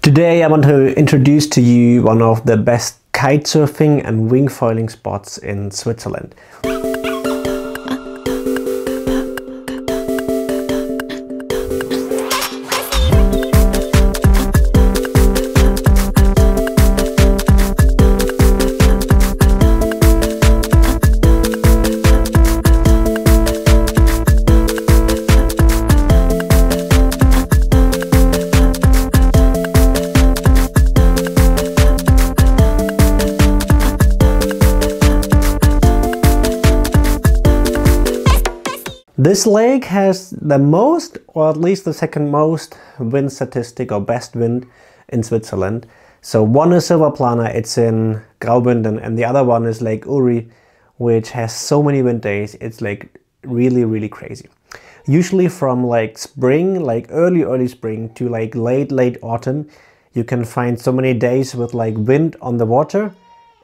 Today I want to introduce to you one of the best kite surfing and wingfoiling spots in Switzerland. This lake has the most, or at least the second most, wind statistic or best wind in Switzerland. So one is Silvaplana, it's in Graubünden, and the other one is Lake Uri, which has so many wind days. It's like really crazy. Usually from like spring, like early spring to like late autumn, you can find so many days with like wind on the water.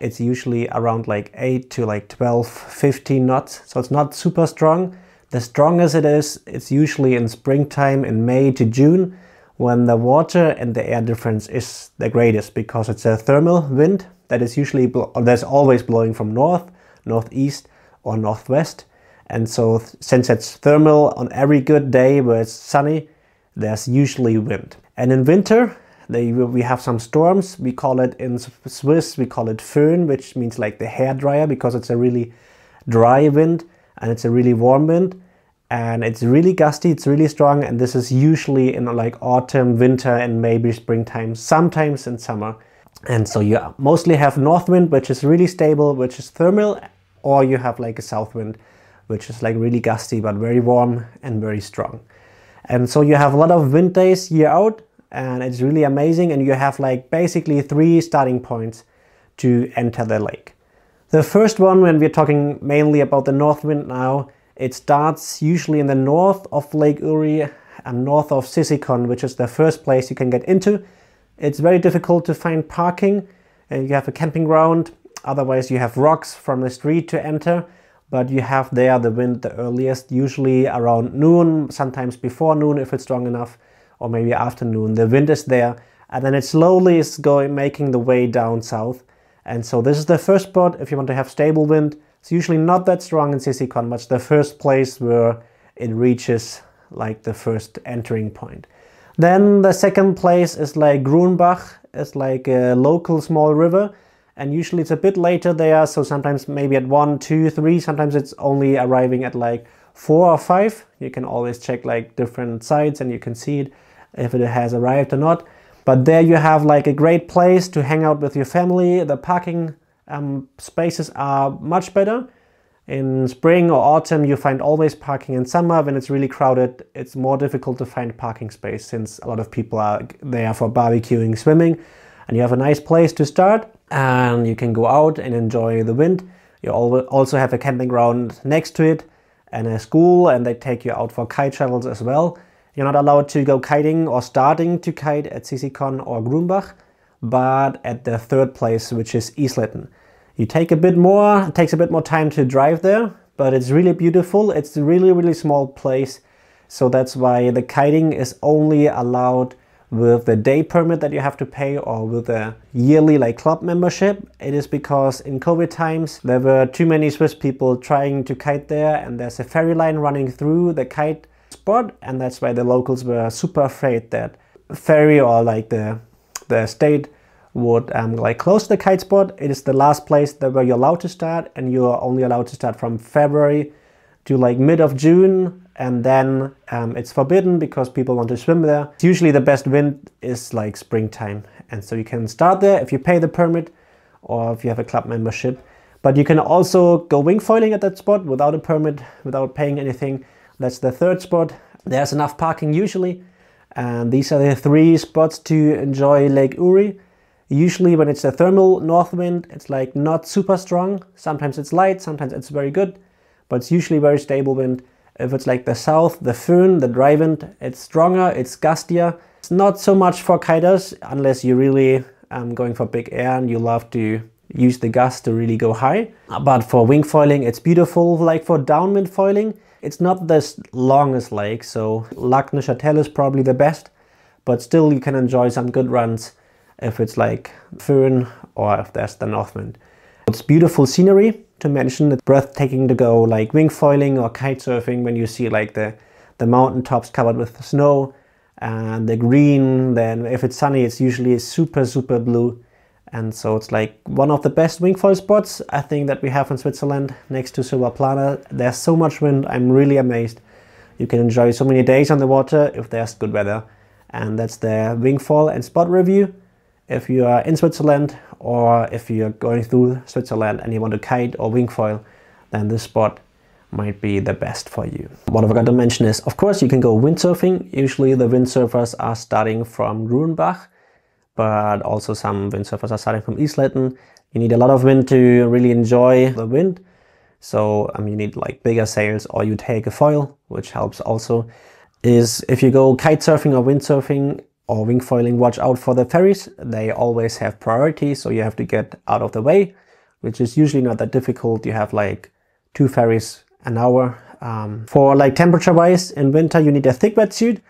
It's usually around like 8 to like 12, 15 knots. So it's not super strong. The strongest it is, it's usually in springtime in May to June, when the water and the air difference is the greatest, because it's a thermal wind that is usually, there's always blowing from north, northeast or northwest. And so since it's thermal, on every good day where it's sunny, there's usually wind. And in winter, we have some storms. We call it in Swiss, we call it Föhn, which means like the hair dryer, because it's a really dry wind. And it's a really warm wind, and it's really gusty, it's really strong, and this is usually in like autumn, winter, and maybe springtime, sometimes in summer. And so you mostly have north wind, which is really stable, which is thermal, or you have like a south wind, which is like really gusty, but very warm and very strong. And so you have a lot of wind days year out, and it's really amazing, and you have like basically 3 starting points to enter the lake. The first one, when we're talking mainly about the north wind now, it starts usually in the north of Lake Uri and north of Sisikon, which is the first place you can get into. It's very difficult to find parking. You have a camping ground, otherwise you have rocks from the street to enter, but you have there the wind the earliest, usually around noon, sometimes before noon if it's strong enough, or maybe afternoon. The wind is there, and then it slowly is making the way down south. And so this is the first spot if you want to have stable wind. It's usually not that strong in Sisikon, but it's the first place where it reaches like the first entering point. Then the second place is like Grunbach. It's like a local small river, and usually it's a bit later there, so sometimes maybe at 1, 2, 3, sometimes it's only arriving at like 4 or 5. You can always check like different sites and you can see it if it has arrived or not. But there you have like a great place to hang out with your family. The parking spaces are much better. In spring or autumn you find always parking. In summer, when it's really crowded, it's more difficult to find parking space, since a lot of people are there for barbecuing, swimming, and you have a nice place to start and you can go out and enjoy the wind. You also have a camping ground next to it and a school, and they take you out for kite shuttles as well. You're not allowed to go kiting or starting to kite at Sisikon or Grunbach, but at the third place, which is Isletten. It takes a bit more time to drive there, but it's really beautiful. It's a really small place, so that's why the kiting is only allowed with the day permit that you have to pay, or with a yearly like club membership. It is because in COVID times there were too many Swiss people trying to kite there, and there's a ferry line running through the kite spot, and that's why the locals were super afraid that ferry or like the state would like close the kite spot. It is the last place where you're allowed to start, and you're only allowed to start from February to like mid of June, and then it's forbidden because people want to swim there. Usually the best wind is like springtime, and so you can start there if you pay the permit or if you have a club membership. But you can also go wingfoiling at that spot without a permit, without paying anything. That's the third spot. There's enough parking usually, and these are the 3 spots to enjoy Lake Uri. Usually when it's a thermal north wind, it's like not super strong. Sometimes it's light, sometimes it's very good, but it's usually very stable wind. If it's like the south, the Föhn, the dry wind, it's stronger, it's gustier. It's not so much for kiters unless you're really going for big air and you love to use the gust to really go high. But for wingfoiling, it's beautiful. Like for downwind foiling, it's not the longest lake, so Lac Neuchâtel is probably the best, but still you can enjoy some good runs if it's like Föhn or if there's the north wind. It's beautiful scenery to mention. It's breathtaking to go like wingfoiling or kite surfing when you see like the mountain tops covered with snow and the green. Then if it's sunny, it's usually super blue. And so it's like one of the best wingfoil spots I think that we have in Switzerland next to Silvaplana. There's so much wind, I'm really amazed. You can enjoy so many days on the water if there's good weather. And that's the wingfoil and spot review. If you are in Switzerland or if you're going through Switzerland and you want to kite or wingfoil, then this spot might be the best for you. What I forgot to mention is, of course, you can go windsurfing. Usually the windsurfers are starting from Grunbach, but also some windsurfers are starting from Isleten. You need a lot of wind to really enjoy the wind. So you need like bigger sails, or you take a foil, which helps also. Is if you go kite surfing or windsurfing or wingfoiling, watch out for the ferries. They always have priority, so you have to get out of the way, which is usually not that difficult. You have like 2 ferries an hour. For like temperature wise, in winter you need a thick wetsuit,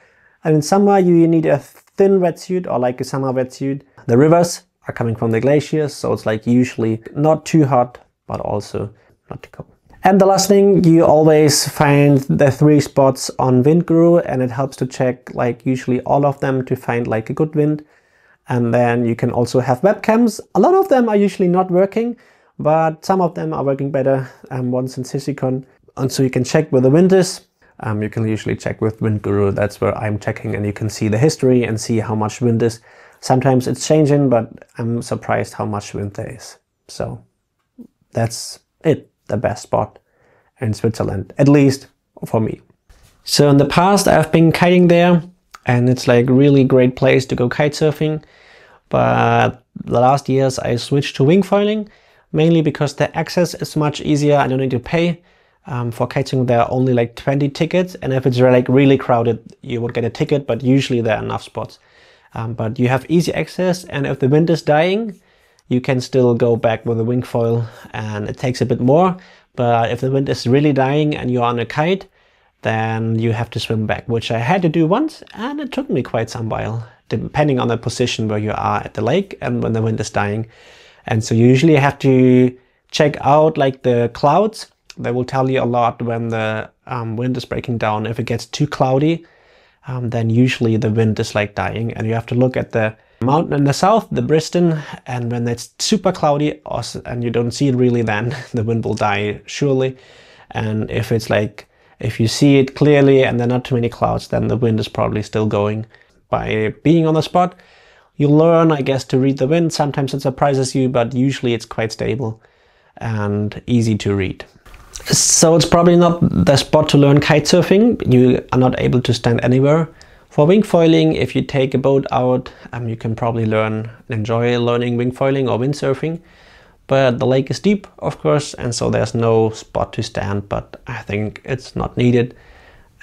and in summer you need a thin wetsuit or like a summer wetsuit. The rivers are coming from the glaciers, so it's like usually not too hot, but also not too cold. And the last thing, you always find the 3 spots on Wind Guru, and it helps to check like usually all of them to find like a good wind. And then you can also have webcams. A lot of them are usually not working, but some of them are working better. One's in Sisikon, and so you can check where the wind is. You can usually check with Wind Guru. That's where I'm checking, and you can see the history and see how much wind is. Sometimes it's changing, but I'm surprised how much wind there is. So that's it. The best spot in Switzerland, at least for me. So in the past I've been kiting there, and it's like really great place to go kite surfing, but the last years I switched to wingfoiling, mainly because the access is much easier. I don't need to pay. For kiting there are only like 20 tickets, and if it's like really crowded you would get a ticket, but usually there are enough spots. But you have easy access, and if the wind is dying you can still go back with a wingfoil, and it takes a bit more. But if the wind is really dying and you're on a kite, then you have to swim back, which I had to do once, and it took me quite some while, depending on the position where you are at the lake and when the wind is dying. And so you usually have to check out like the clouds. They will tell you a lot when the wind is breaking down. If it gets too cloudy, then usually the wind is like dying, and you have to look at the mountain in the south, the Bristol, and when it's super cloudy and you don't see it really, then the wind will die surely. And if it's like, if you see it clearly and there are not too many clouds, then the wind is probably still going. By being on the spot, you learn, I guess, to read the wind. Sometimes it surprises you, but usually it's quite stable and easy to read. So it's probably not the spot to learn kite surfing. You are not able to stand anywhere. For wingfoiling, if you take a boat out, you can probably enjoy learning wingfoiling or windsurfing. But the lake is deep, of course, and so there's no spot to stand, but I think it's not needed.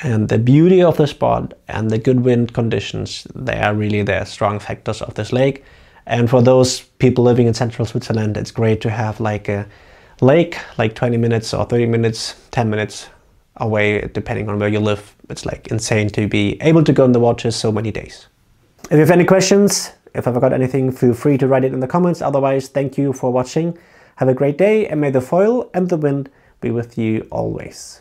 And the beauty of the spot and the good wind conditions, they are really the strong factors of this lake. And for those people living in central Switzerland, it's great to have like a lake, like 20 minutes or 30 minutes, 10 minutes away, depending on where you live. It's like insane to be able to go in the water so many days. If you have any questions, if I forgot anything, feel free to write it in the comments. Otherwise, thank you for watching. Have a great day, and may the foil and the wind be with you always.